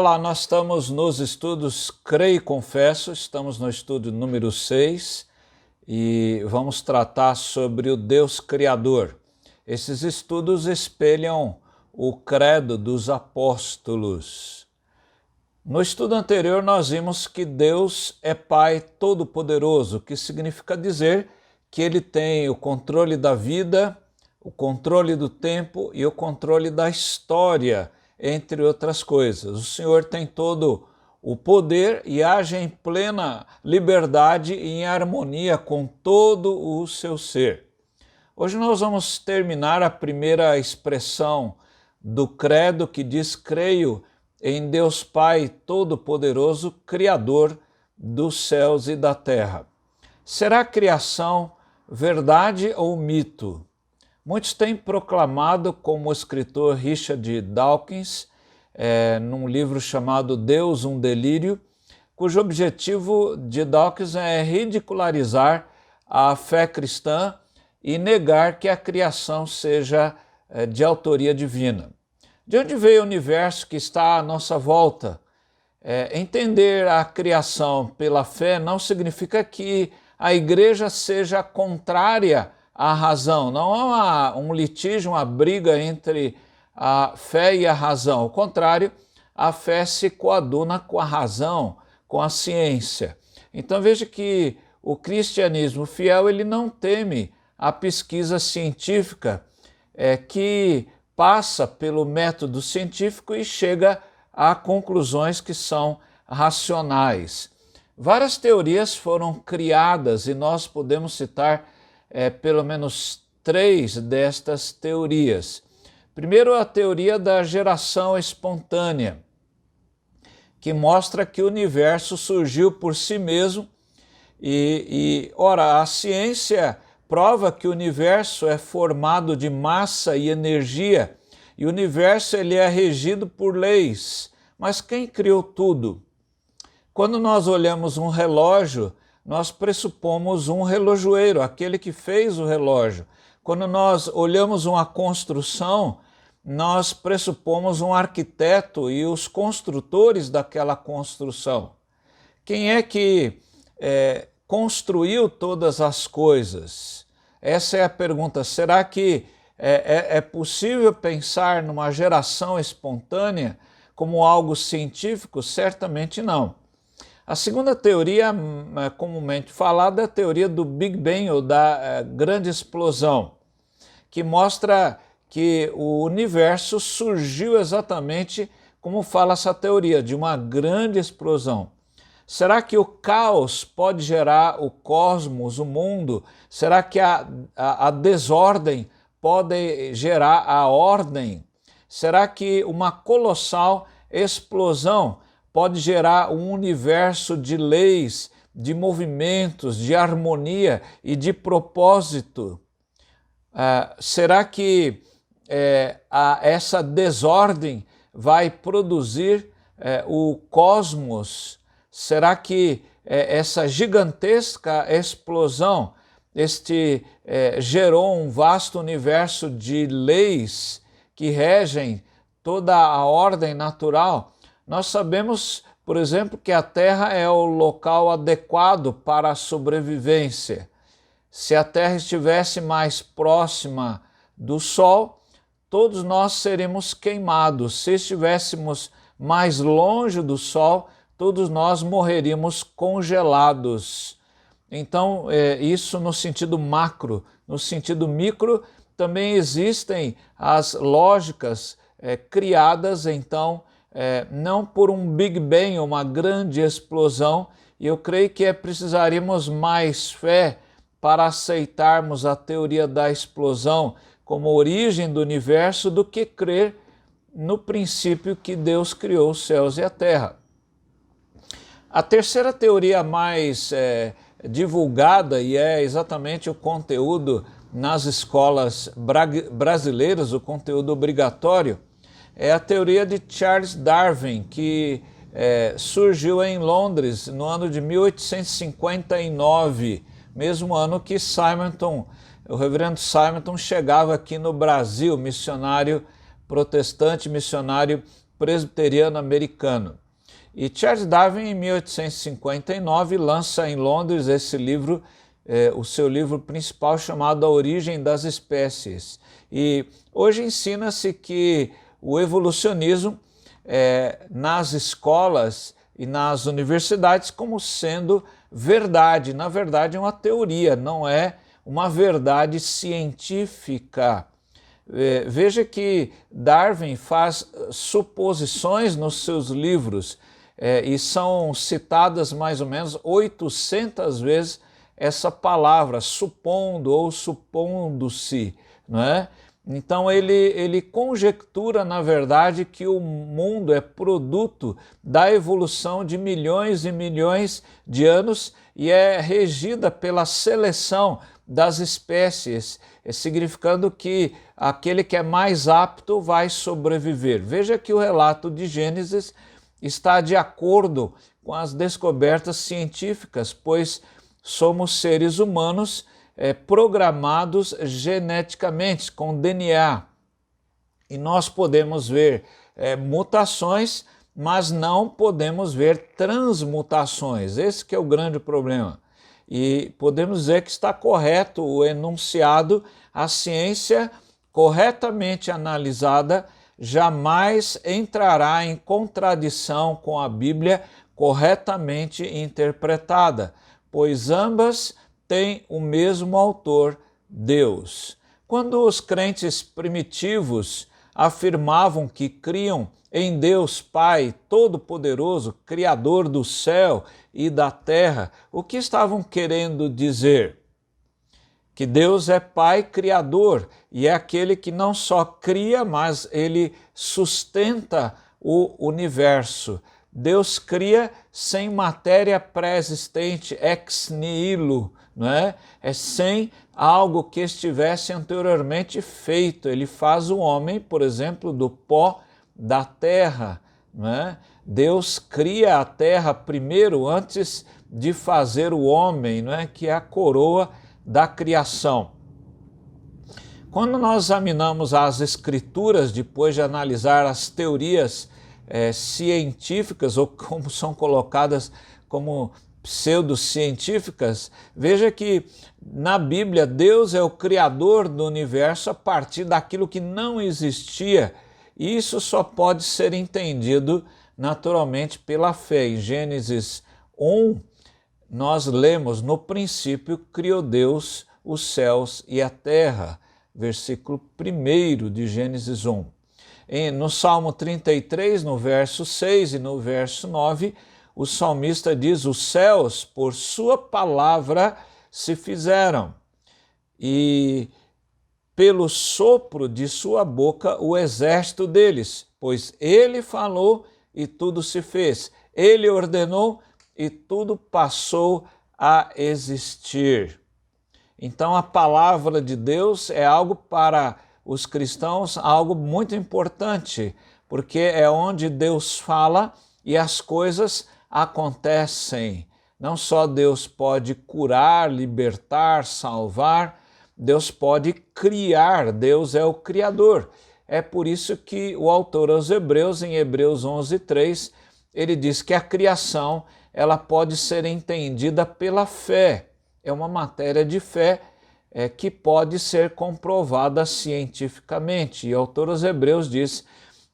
Olá, nós estamos nos estudos Creio e Confesso, estamos no estudo número 6 e vamos tratar sobre o Deus Criador. Esses estudos espelham o credo dos apóstolos. No estudo anterior nós vimos que Deus é Pai Todo-Poderoso, que significa dizer que Ele tem o controle da vida, o controle do tempo e o controle da história, entre outras coisas. O Senhor tem todo o poder e age em plena liberdade e em harmonia com todo o seu ser. Hoje nós vamos terminar a primeira expressão do credo que diz: creio em Deus Pai Todo-Poderoso, Criador dos céus e da terra. Será a criação verdade ou mito? Muitos têm proclamado, como o escritor Richard Dawkins, num livro chamado Deus, um Delírio, cujo objetivo de Dawkins é ridicularizar a fé cristã e negar que a criação seja de autoria divina. De onde veio o universo que está à nossa volta? Entender a criação pela fé não significa que a igreja seja contrária à razão. Não há um litígio, uma briga entre a fé e a razão. Ao contrário, a fé se coaduna com a razão, com a ciência. Então veja que o cristianismo fiel ele não teme a pesquisa científica que passa pelo método científico e chega a conclusões que são racionais. Várias teorias foram criadas e nós podemos citar pelo menos 3 destas teorias. Primeiro, a teoria da geração espontânea, que mostra que o universo surgiu por si mesmo ora, a ciência prova que o universo é formado de massa e energia, e o universo ele é regido por leis. Mas quem criou tudo? Quando nós olhamos um relógio, nós pressupomos um relojoeiro, aquele que fez o relógio. Quando nós olhamos uma construção, nós pressupomos um arquiteto e os construtores daquela construção. Quem é que construiu todas as coisas? Essa é a pergunta. Será que é possível pensar numa geração espontânea como algo científico? Certamente não. A segunda teoria, comumente falada, é a teoria do Big Bang, ou da grande explosão, que mostra que o universo surgiu exatamente como fala essa teoria, de uma grande explosão. Será que o caos pode gerar o cosmos, o mundo? Será que a desordem pode gerar a ordem? Será que uma colossal explosão pode gerar um universo de leis, de movimentos, de harmonia e de propósito? Será que essa desordem vai produzir o cosmos? Será que essa gigantesca explosão gerou um vasto universo de leis que regem toda a ordem natural? Nós sabemos, por exemplo, que a Terra é o local adequado para a sobrevivência. Se a Terra estivesse mais próxima do Sol, todos nós seríamos queimados. Se estivéssemos mais longe do Sol, todos nós morreríamos congelados. Então, isso no sentido macro. No sentido micro, também existem as lógicas criadas, então, não por um Big Bang, uma grande explosão, e eu creio que precisaríamos mais fé para aceitarmos a teoria da explosão como origem do universo do que crer no princípio que Deus criou os céus e a terra. A terceira teoria mais divulgada, e é exatamente o conteúdo nas escolas brasileiras, o conteúdo obrigatório, é a teoria de Charles Darwin, que surgiu em Londres no ano de 1859, mesmo ano que o reverendo Simonton chegava aqui no Brasil, missionário protestante, missionário presbiteriano americano. E Charles Darwin, em 1859, lança em Londres esse livro, o seu livro principal, chamado A Origem das Espécies. E hoje ensina-se que o evolucionismo nas escolas e nas universidades como sendo verdade. Na verdade, é uma teoria, não é uma verdade científica. Veja que Darwin faz suposições nos seus livros e são citadas mais ou menos 800 vezes essa palavra, supondo ou supondo-se, não é? Então ele conjectura, na verdade, que o mundo é produto da evolução de milhões e milhões de anos e é regida pela seleção das espécies, significando que aquele que é mais apto vai sobreviver. Veja que o relato de Gênesis está de acordo com as descobertas científicas, pois somos seres humanos programados geneticamente, com DNA. E nós podemos ver mutações, mas não podemos ver transmutações. Esse que é o grande problema. E podemos dizer que está correto o enunciado, a ciência corretamente analisada jamais entrará em contradição com a Bíblia corretamente interpretada, pois ambas têm o mesmo autor, Deus. Quando os crentes primitivos afirmavam que criam em Deus Pai Todo-Poderoso, Criador do céu e da terra, o que estavam querendo dizer? Que Deus é Pai Criador e é aquele que não só cria, mas ele sustenta o universo. Deus cria sem matéria pré-existente, ex nihilo, não é? É sem algo que estivesse anteriormente feito. Ele faz o homem, por exemplo, do pó da terra, não é? Deus cria a terra primeiro, antes de fazer o homem, não é? Que é a coroa da criação. Quando nós examinamos as Escrituras, depois de analisar as teorias científicas, ou como são colocadas como pseudocientíficas, veja que na Bíblia Deus é o Criador do universo a partir daquilo que não existia. E isso só pode ser entendido naturalmente pela fé. Em Gênesis 1, nós lemos: no princípio criou Deus os céus e a terra, versículo 1 de Gênesis 1. No Salmo 33, no verso 6 e no verso 9, o salmista diz: os céus por sua palavra se fizeram, e pelo sopro de sua boca o exército deles, pois ele falou e tudo se fez, ele ordenou e tudo passou a existir. Então a palavra de Deus é algo para os cristãos, algo muito importante, porque é onde Deus fala e as coisas acontecem. Não só Deus pode curar, libertar, salvar, Deus pode criar, Deus é o Criador. É por isso que o autor aos Hebreus, em Hebreus 11:3, ele diz que a criação ela pode ser entendida pela fé. É uma matéria de fé que pode ser comprovada cientificamente. E o autor aos Hebreus diz: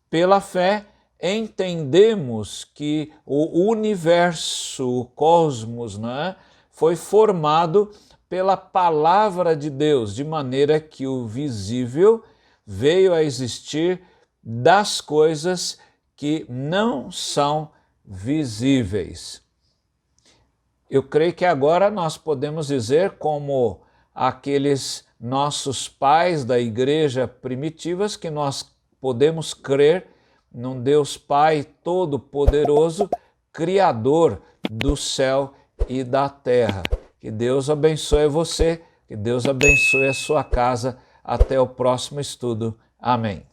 pela fé entendemos que o universo, o cosmos, né, foi formado pela palavra de Deus, de maneira que o visível veio a existir das coisas que não são visíveis. Eu creio que agora nós podemos dizer, como aqueles nossos pais da igreja primitivas, que nós podemos crer num Deus Pai Todo-Poderoso, Criador do céu e da terra. Que Deus abençoe você, que Deus abençoe a sua casa. Até o próximo estudo. Amém.